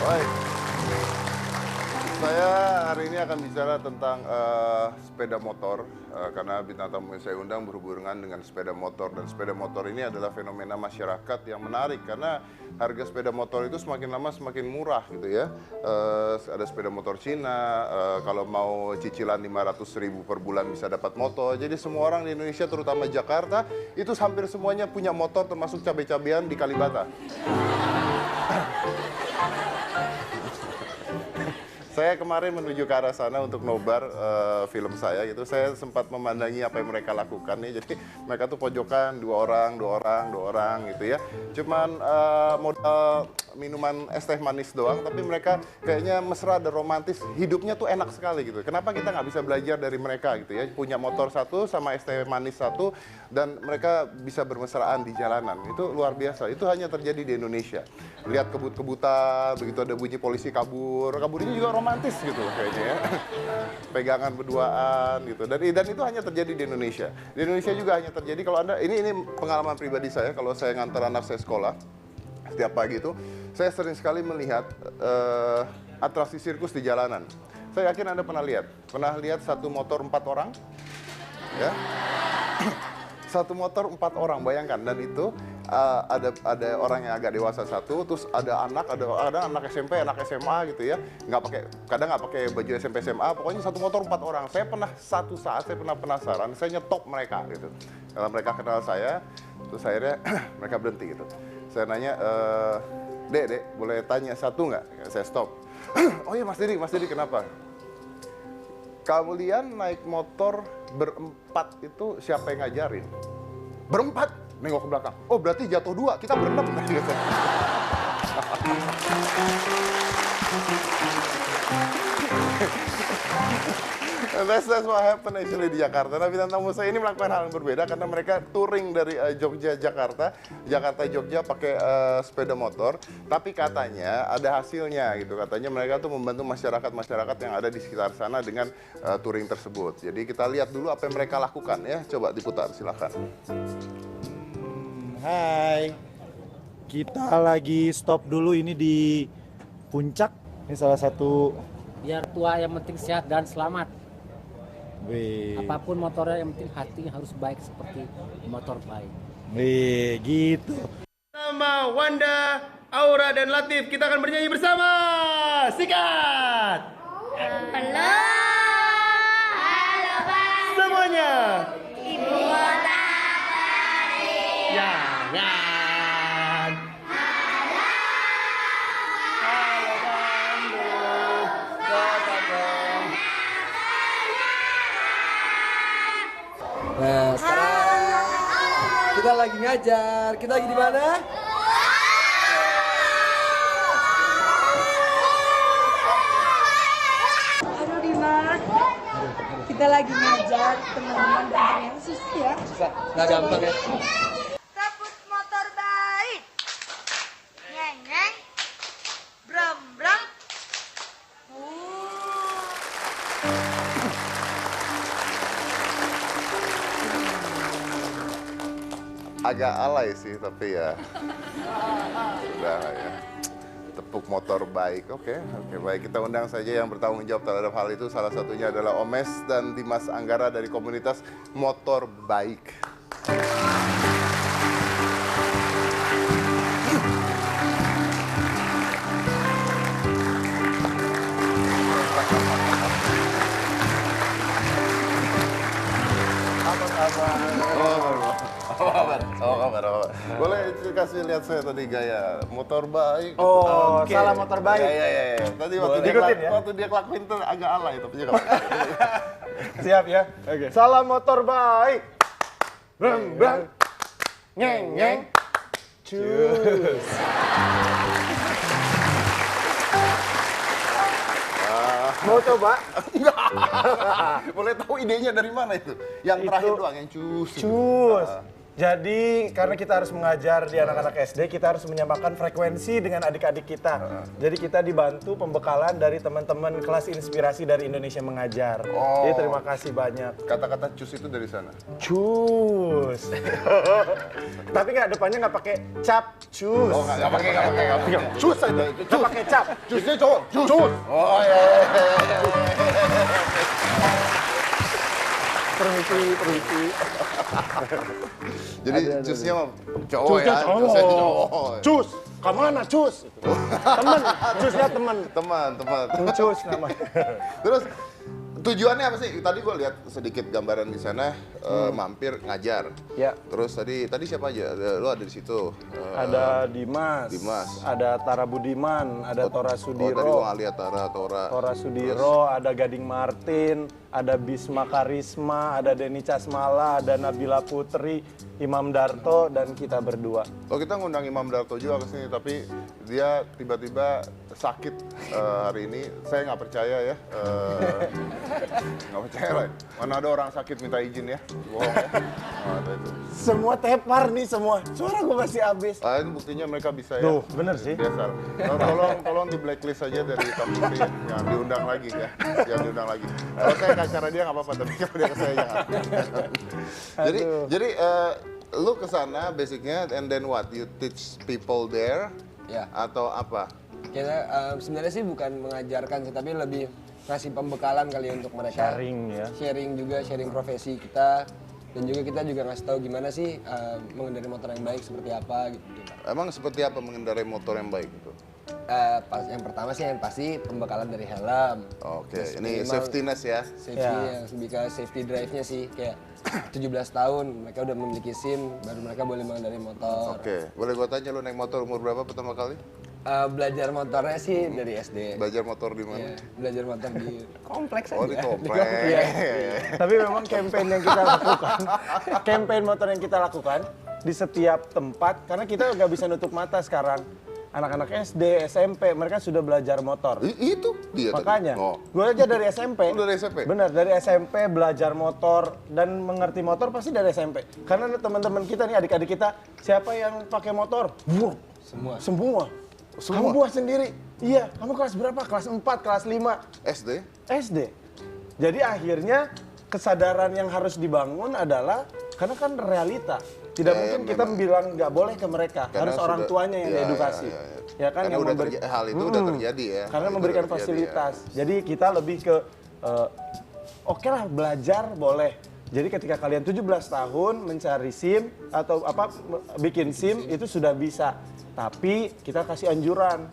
Baik. Saya hari ini akan bicara tentang sepeda motor karena bintang tamu yang saya undang berhubungan dengan sepeda motor, dan sepeda motor ini adalah fenomena masyarakat yang menarik karena harga sepeda motor itu semakin lama semakin murah gitu ya. Ada sepeda motor Cina, kalau mau cicilan 500.000 per bulan bisa dapat motor. Jadi semua orang di Indonesia terutama Jakarta itu hampir semuanya punya motor, termasuk cabai-cabean di Kalibata. Saya kemarin menuju ke arah sana untuk nobar film saya gitu. Saya sempat memandangi apa yang mereka lakukan nih. Jadi mereka tuh pojokan dua orang gitu ya. Cuman modal minuman es teh manis doang, tapi mereka kayaknya mesra dan romantis. Hidupnya tuh enak sekali gitu. Kenapa kita nggak bisa belajar dari mereka gitu ya? Punya motor satu sama es teh manis satu, dan mereka bisa bermesraan di jalanan. Itu luar biasa. Itu hanya terjadi di Indonesia. Lihat kebut-kebutan, begitu ada bunyi polisi kabur. Kaburnya juga romantis gitu kayaknya ya. Pegangan berduaan gitu. Dan itu hanya terjadi di Indonesia. Di Indonesia juga hanya terjadi kalau Anda, ini pengalaman pribadi saya kalau saya ngantar anak saya sekolah setiap pagi itu, saya sering sekali melihat atraksi sirkus di jalanan. Saya yakin Anda pernah lihat satu motor 4 orang, ya. Satu motor 4 orang, bayangkan. Dan itu ada orang yang agak dewasa satu, terus ada anak SMP, anak SMA gitu ya, kadang nggak pakai baju SMP SMA, pokoknya satu motor 4 orang. Satu saat saya pernah penasaran, saya nyetop mereka gitu. Kalau mereka kenal saya, terus akhirnya mereka berhenti gitu. Saya nanya, Dek, boleh tanya satu nggak? Saya stop. Oh iya Mas Didi kenapa? Kalian naik motor berempat itu siapa yang ngajarin? Berempat? Nengok ke belakang. Oh berarti jatuh 2, kita berenam. That's what happened actually di Jakarta. Nah, bintang tamu saya ini melakukan hal yang berbeda karena mereka touring dari Jogja, Jakarta, Jogja pakai sepeda motor. Tapi katanya ada hasilnya gitu. Katanya mereka tuh membantu masyarakat yang ada di sekitar sana dengan touring tersebut. Jadi kita lihat dulu apa yang mereka lakukan ya. Coba diputar, silakan. Hai, kita lagi stop dulu ini di Puncak. Ini salah satu. Biar tua yang penting sehat dan selamat. Wih. Apapun motornya yang penting hati harus baik seperti motor baik. Wih, gitu. Nama Wanda, Aura, dan Latif, kita akan bernyanyi bersama. Sikat. Halo Bang. Semuanya. Ibu kota Bali. Jangan. Halo Bandung, kota. Nah, sekarang kita lagi ngajar. Kita lagi di mana? Aduh Dimas, kita lagi ngajar teman-teman dan ternyata susah ya. Susah, nggak gampang ya. Rebut motor baik. Nyeng, bram. Agak alay sih, tapi ya sudah ya. Tepuk motor baik. Oke, baik. Kita undang saja yang bertanggung jawab terhadap hal itu. Salah satunya adalah Omes dan Dimas Anggara dari komunitas Motor Baik. Apa kabar? Apa? Boleh kasih lihat saya tadi gaya motor baik. Oh, okay. Salah motor baik. Iya. Tadi waktu dia kelakuin tuh agak alay tapi juga. Siap ya. Oke. Salah motor baik. Bang. Nyeng. Cus. Mau coba? Boleh tahu idenya dari mana itu? Yang terakhir doang, yang cus. Cus. Jadi karena kita harus mengajar di anak-anak SD, kita harus menyamakan frekuensi dengan adik-adik kita. Jadi kita dibantu pembekalan dari teman-teman kelas inspirasi dari Indonesia Mengajar. Jadi terima kasih banyak. Kata-kata cus itu dari sana. Cus. Tapi nggak, depannya nggak pakai cap, cus. Oh, nggak pakai. Cus aja, nggak pakai cap. Cusnya cowok. Cus. Oh iya. Permisi. Jadi cusnya mah cowok Cusnya ya. cowok. Cusnya cowok. Cus, kemana cus? Temen, cusnya temen. Teman. Cus namanya. Terus tujuannya apa sih? Tadi gue lihat sedikit gambaran di sana, mampir ngajar. Ya. Terus tadi siapa aja? Lo ada di situ. Ada Dimas, ada Tara Budiman, ada Tora Oh, tadi Sudiro, gue nggak lihat Tora. Tora Sudiro, ada Gading Martin, ada Bisma Karisma, ada Denny Casmala, ada Nabila Putri, Imam Darto, dan kita berdua. Oh, kita ngundang Imam Darto juga ke sini, tapi dia tiba-tiba sakit hari ini. Saya nggak percaya ya. Nggak percaya lah. Mana ada orang sakit minta izin ya? Bohong ya. Oh, ada itu. Semua tepar nih semua, suara gue masih habis. Ini buktinya mereka bisa ya. Tuh, bener sih. Biasa. Tolong di blacklist aja dari Tamturi ya. Jangan diundang lagi ya. Jangan diundang lagi. Kalau saya ke acara dia nggak apa-apa, tapi kalau dia ke saya jangan. Jadi lu ke sana basicnya, and then what? You teach people there? Ya. Atau apa? Kita sebenarnya sih bukan mengajarkan sih, tapi lebih kasih pembekalan kali untuk mereka. Sharing ya. Sharing profesi kita. Dan juga kita juga ngasih tahu gimana sih mengendarai motor yang baik seperti apa gitu. Emang seperti apa mengendarai motor yang baik itu? Yang pertama sih yang pasti pembekalan dari helm. Oke, Terus ini minimal safety-ness ya. Safety yang lebih ke safety drive-nya sih, kayak 17 tahun mereka udah memiliki SIM, baru mereka boleh mengendarai motor. Oke, boleh gua tanya lu naik motor umur berapa pertama kali? Belajar motornya sih dari SD. Belajar motor di mana? Iya, belajar motor di kompleks aja. Oh, di komplek. Tapi memang campaign yang kita lakukan, campaign motor yang kita lakukan di setiap tempat, karena kita nggak bisa nutup mata sekarang. Anak-anak SD, SMP, mereka sudah belajar motor. Itu dia Makanya, tadi. Oh. gue aja dari SMP. Oh, dari SMP? Bener, dari SMP belajar motor dan mengerti motor pasti dari SMP. Karena teman-teman kita nih, adik-adik kita, siapa yang pakai motor? Wuh, Semua. Kamu buat sendiri? Iya. Kamu kelas berapa? Kelas 4, kelas 5? SD? SD. Jadi akhirnya kesadaran yang harus dibangun adalah, karena kan realita. Tidak mungkin kita bilang nggak boleh ke mereka, Karena harus orang sudah- tuanya yang diedukasi. Ya kan, Karena yang udah memberi- hal itu udah terjadi ya. Karena Hal itu memberikan udah terjadi, fasilitas. Jadi kita lebih ke oke lah, belajar boleh. Jadi ketika kalian 17 tahun mencari SIM atau bikin SIM itu sudah bisa. Tapi kita kasih anjuran.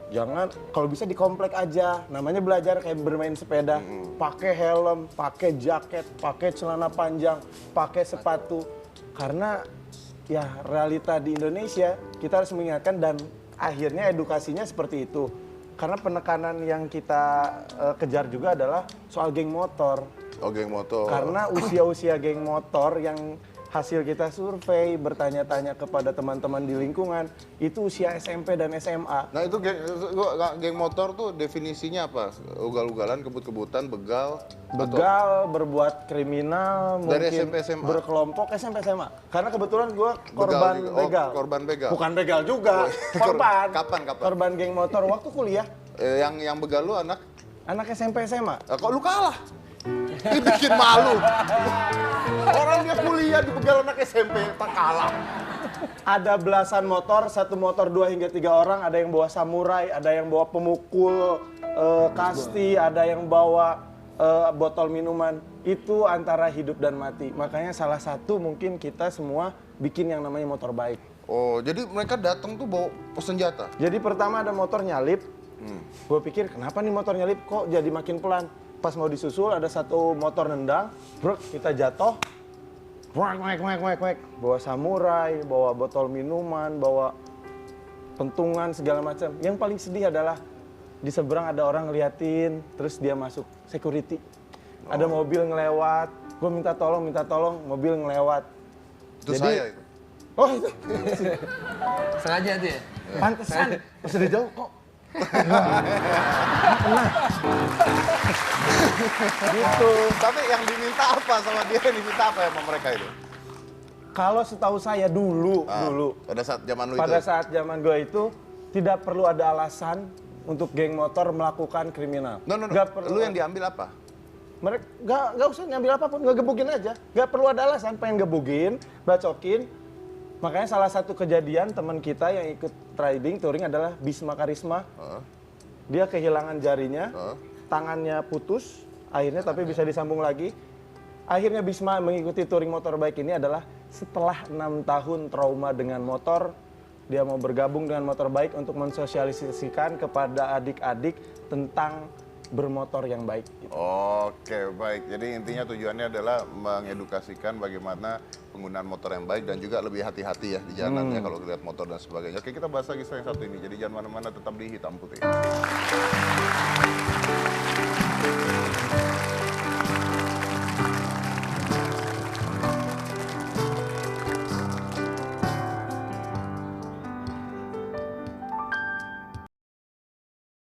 Jangan, kalau bisa di komplek aja. Namanya belajar kayak bermain sepeda. Pakai helm, pakai jaket, pakai celana panjang, pakai sepatu. Karena ya realita di Indonesia kita harus mengingatkan, dan akhirnya edukasinya seperti itu. Karena penekanan yang kita kejar juga adalah soal geng motor. Oh, geng motor. Karena usia-usia geng motor yang hasil kita survei, bertanya-tanya kepada teman-teman di lingkungan, itu usia SMP dan SMA. Nah, itu geng motor tuh definisinya apa? Ugal-ugalan, kebut-kebutan, begal? Begal, berbuat kriminal, Dari mungkin SMP, SMA? berkelompok SMP SMA. Karena kebetulan gue korban juga. Oh, begal. korban begal. Bukan begal juga, korban. Kapan? Korban geng motor waktu kuliah. Yang begal lu anak? Anak SMP SMA. Kok lu kalah? Ini bikin malu. Orang dia kuliah di begal anak SMP, tak kalah. Ada belasan motor, satu motor 2 hingga 3 orang, ada yang bawa samurai, ada yang bawa pemukul kasti, ada yang bawa botol minuman. Itu antara hidup dan mati. Makanya salah satu mungkin kita semua bikin yang namanya motor baik. Oh, jadi mereka datang tuh bawa senjata? Jadi pertama ada motor nyalip. Gue pikir kenapa nih motor nyalip kok jadi makin pelan. Pas mau disusul ada satu motor nendang, bruk, kita jatuh. Wek. Bawa samurai, bawa botol minuman, bawa pentungan segala macam. Yang paling sedih adalah di seberang ada orang ngeliatin, terus dia masuk security. Ada mobil ngelewat, gue minta tolong, mobil ngelewat. Itu saya itu. Oh itu, Sengaja tuh ya? pantesan. Pas udah jauh kok. Gitu. Tapi yang diminta apa sama dia, yang diminta apa sama mereka itu? Kalau setahu saya dulu, Pada saat zaman lu pada itu. saat zaman gue itu tidak perlu ada alasan untuk geng motor melakukan kriminal. No. Nggak perlu. Lu yang diambil apa? Mereka nggak usah ngambil apapun, ngegebukin aja. Nggak perlu ada alasan, pengen gebukin, bacokin. Makanya salah satu kejadian teman kita yang ikut riding touring adalah Bisma Karisma. Dia kehilangan jarinya, tangannya putus, akhirnya tapi bisa disambung lagi. Akhirnya Bisma mengikuti touring motorbike ini adalah setelah 6 tahun trauma dengan motor, dia mau bergabung dengan motorbike untuk mensosialisasikan kepada adik-adik tentang bermotor yang baik. Oke, baik. Jadi intinya tujuannya adalah mengedukasikan bagaimana penggunaan motor yang baik dan juga lebih hati-hati ya di jalan ya kalau lihat motor dan sebagainya. Oke, kita bahas lagi yang satu ini. Jadi jangan mana-mana, tetap di Hitam Putih.